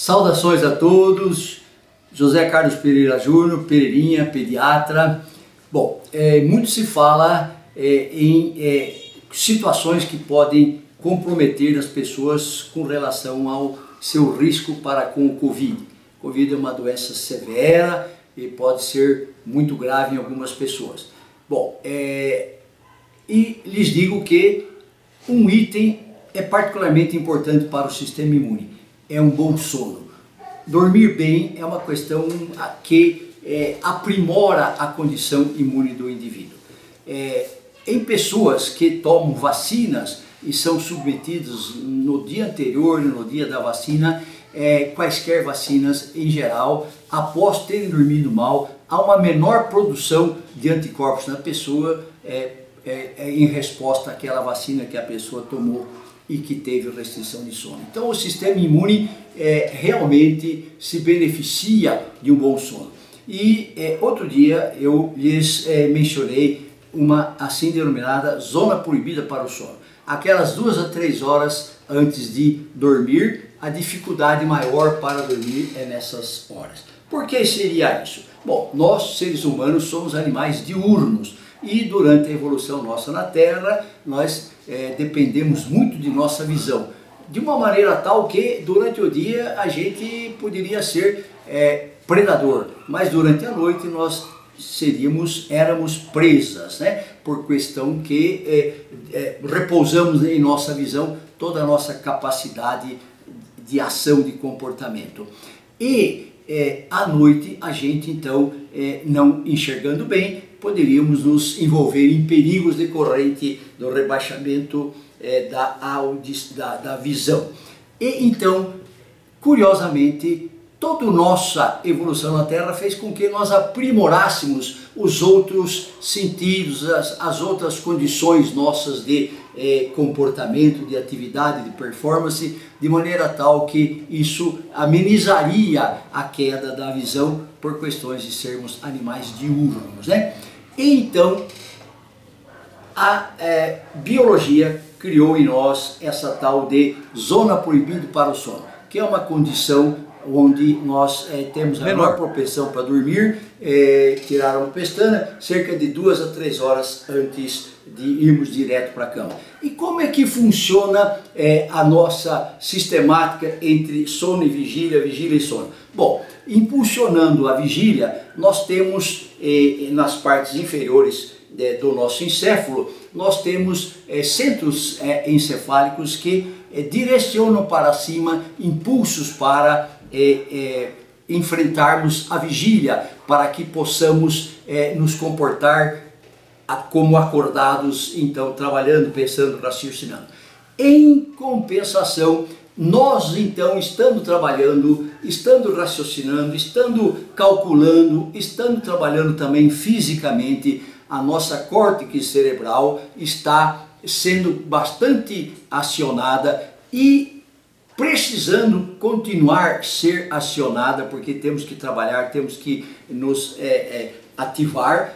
Saudações a todos, José Carlos Pereira Júnior, Pereirinha, pediatra. Bom, muito se fala em situações que podem comprometer as pessoas com relação ao seu risco para com o Covid. O Covid é uma doença severa e pode ser muito grave em algumas pessoas. Bom, e lhes digo que um item é particularmente importante para o sistema imune, é um bom sono. Dormir bem é uma questão que aprimora a condição imune do indivíduo. Em pessoas que tomam vacinas e são submetidos no dia anterior, no dia da vacina, quaisquer vacinas em geral, após terem dormido mal, há uma menor produção de anticorpos na pessoa em resposta àquela vacina que a pessoa tomou e que teve restrição de sono. Então o sistema imune realmente se beneficia de um bom sono. E outro dia eu lhes mencionei uma assim denominada zona proibida para o sono. Aquelas 2 a 3 horas antes de dormir, a dificuldade maior para dormir é nessas horas. Por que seria isso? Bom, nós seres humanos somos animais diurnos e durante a evolução nossa na Terra nós dependemos muito de nossa visão, de uma maneira tal que durante o dia a gente poderia ser predador, mas durante a noite nós éramos presas, né? Por questão que repousamos em nossa visão toda a nossa capacidade de ação, de comportamento. E à noite a gente então, não enxergando bem, poderíamos nos envolver em perigos decorrentes do rebaixamento da visão. E então, curiosamente, toda a nossa evolução na Terra fez com que nós aprimorássemos os outros sentidos, as outras condições nossas de comportamento, de atividade, de performance, de maneira tal que isso amenizaria a queda da visão por questões de sermos animais diurnos, né? E então a biologia criou em nós essa tal de zona proibida para o sono, que é uma condição onde nós temos a menor propensão para dormir, tirar uma pestana, cerca de 2 a 3 horas antes de irmos direto para a cama. E como é que funciona a nossa sistemática entre sono e vigília e sono? Bom, impulsionando a vigília, nós temos nas partes inferiores do nosso encéfalo, nós temos centros encefálicos que direcionam para cima impulsos para enfrentarmos a vigília, para que possamos nos comportar como acordados, então trabalhando, pensando, raciocinando. Em compensação, nós então, estando trabalhando, estando raciocinando, estando calculando, estando trabalhando também fisicamente, a nossa córtex cerebral está sendo bastante acionada e precisando continuar a ser acionada, porque temos que trabalhar, temos que nos ativar,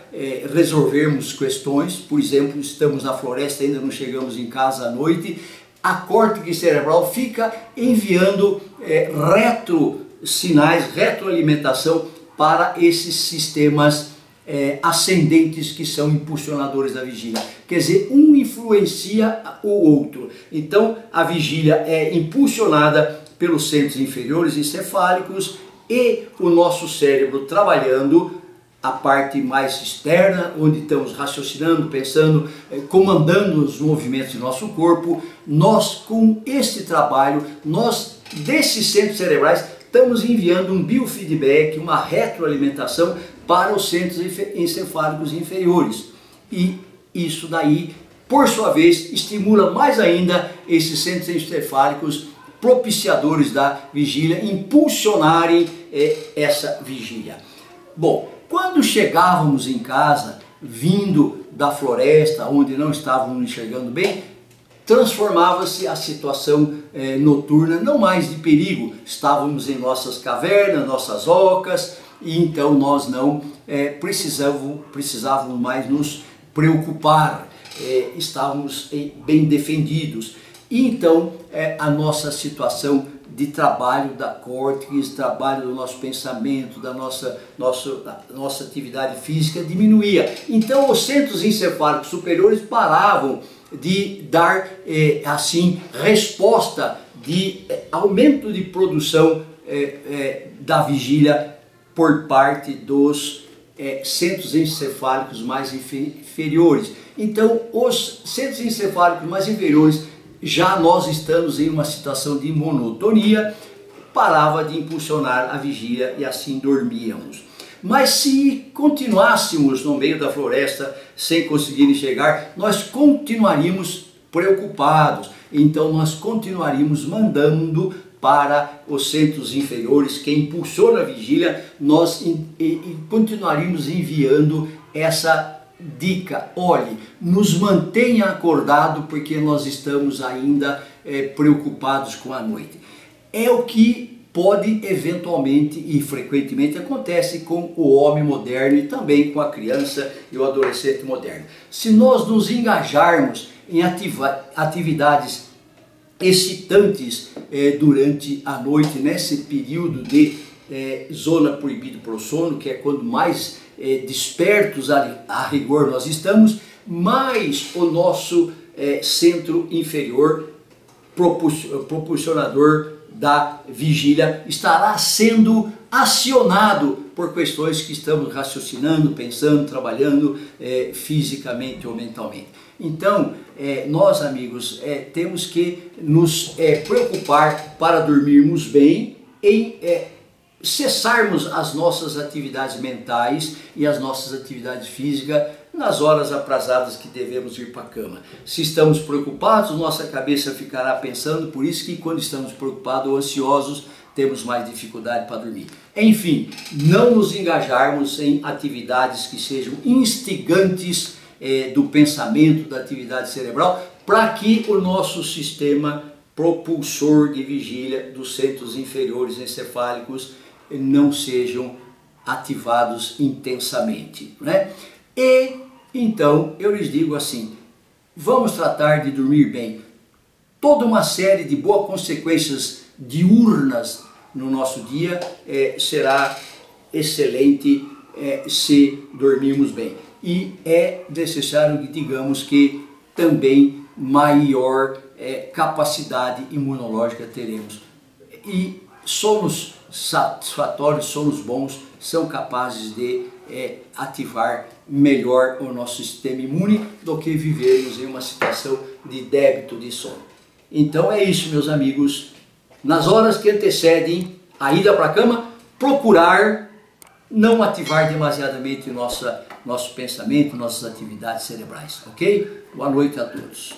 resolvermos questões. Por exemplo, estamos na floresta, ainda não chegamos em casa à noite, a córtex cerebral fica enviando sinais, retroalimentação para esses sistemas ascendentes que são impulsionadores da vigília. Quer dizer, um influencia o outro. Então a vigília é impulsionada pelos centros inferiores encefálicos e o nosso cérebro trabalhando a parte mais externa, onde estamos raciocinando, pensando, comandando os movimentos do nosso corpo. Nós, com este trabalho, desses centros cerebrais, estamos enviando um biofeedback, uma retroalimentação para os centros encefálicos inferiores. E isso daí, por sua vez, estimula mais ainda esses centros encefálicos propiciadores da vigília, impulsionarem essa vigília. Bom, quando chegávamos em casa, vindo da floresta, onde não estávamos enxergando bem, transformava-se a situação noturna, não mais de perigo. Estávamos em nossas cavernas, nossas ocas, e então nós não precisávamos mais nos preocupar, estávamos bem defendidos. E então a nossa situação de trabalho da córtex, trabalho do nosso pensamento, da nossa atividade física diminuía. Então os centros encefálicos superiores paravam de dar assim resposta de aumento de produção da vigília por parte dos centros encefálicos mais inferiores. Então os centros encefálicos mais inferiores, já nós estamos em uma situação de monotonia, parava de impulsionar a vigília e assim dormíamos. Mas se continuássemos no meio da floresta sem conseguir enxergar, nós continuaríamos preocupados. Então nós continuaríamos mandando para os centros inferiores, que impulsiona a vigília, nós continuaríamos enviando essa dica: olhe, nos mantenha acordado porque nós estamos ainda preocupados com a noite. É o que pode eventualmente e frequentemente acontece com o homem moderno e também com a criança e o adolescente moderno. Se nós nos engajarmos em atividades excitantes durante a noite, nesse período de zona proibida para o sono, que é quando mais despertos a rigor nós estamos, mais o nosso centro inferior propulsionador da vigília estará sendo acionado por questões que estamos raciocinando, pensando, trabalhando fisicamente ou mentalmente. Então, nós, amigos, temos que nos preocupar para dormirmos bem, em cessarmos as nossas atividades mentais e as nossas atividades físicas nas horas aprazadas que devemos ir para a cama. Se estamos preocupados, nossa cabeça ficará pensando, por isso que quando estamos preocupados ou ansiosos, temos mais dificuldade para dormir. Enfim, não nos engajarmos em atividades que sejam instigantes do pensamento, da atividade cerebral, para que o nosso sistema propulsor de vigília dos centros inferiores encefálicos não sejam ativados intensamente, né? E então eu lhes digo assim: vamos tratar de dormir bem. Toda uma série de boas consequências diurnas no nosso dia será excelente se dormirmos bem. E é necessário que digamos que também maior capacidade imunológica teremos. E sonos satisfatórios, sonos bons, são capazes de ativar melhor o nosso sistema imune do que vivermos em uma situação de débito de sono. Então é isso, meus amigos. Nas horas que antecedem a ida para a cama, procurar não ativar demasiadamente nosso pensamento, nossas atividades cerebrais, ok? Boa noite a todos.